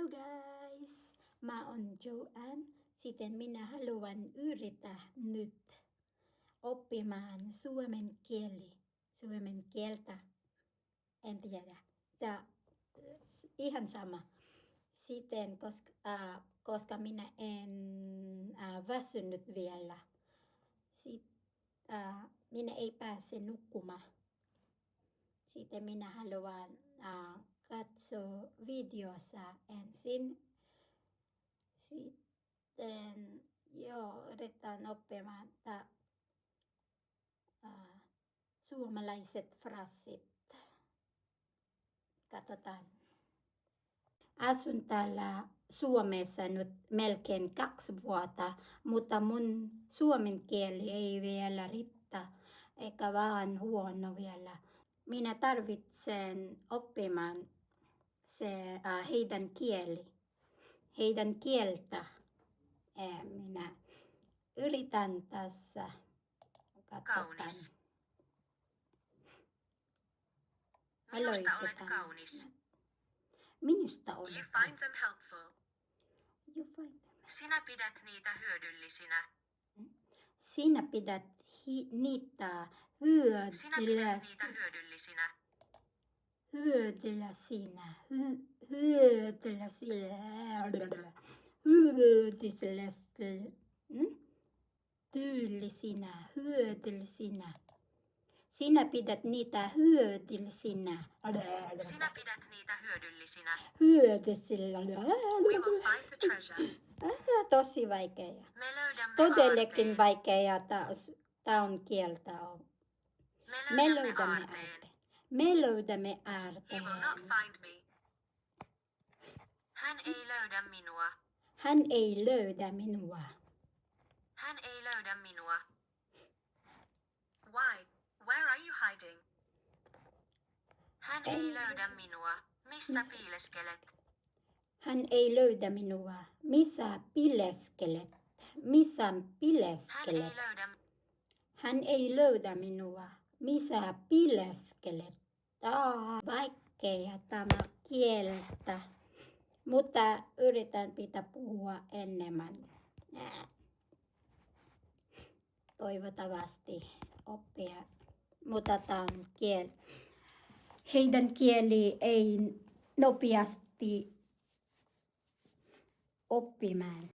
Hello guys! Mä oon Joanne. Siten minä haluan yrittää nyt oppimaan suomen kieltä. En tiedä. Tää ihan sama. Siten, koska minä en väsynyt vielä. Minä ei pääse nukkumaan. Sitten minä haluan katsoa videossa ensin. Sitten yritän oppimaan suomalaiset fraasit. Katsotaan. Asun täällä Suomessa nyt melkein 2 vuotta, mutta mun suomen kieli ei vielä riitä, eikä vaan huono vielä. Minä tarvitsen oppimaan heidän kieltä. Minä yritän tässä. Kaunis. Minusta olet kaunis. Minusta olet. You find them helpful. Sinä pidät niitä hyödyllisinä. Sinä pidät niitä hyödyllisinä. Sinä pidät niitä hyödyllisinä. We will find the treasure. Tosi vaikea. Me löydämme Todellakin aarteen. vaikea tää on kieltä. Me löydämme aarteen. He will not find me. Hän ei löydä minua. Hän ei löydä minua. Hän ei löydä minua. Why? Where are you hiding? Hän ei löydä minua. Missä piileskelet? Hän ei löydä minua. Missä piileskelet? Hän ei löydä minua. Missä piileskelet? Vaikea tämä kieltä. Mutta yritän pitää puhua enemmän. Toivottavasti oppia. Mutta tämä on heidän kieli ei nopeasti oppimaan.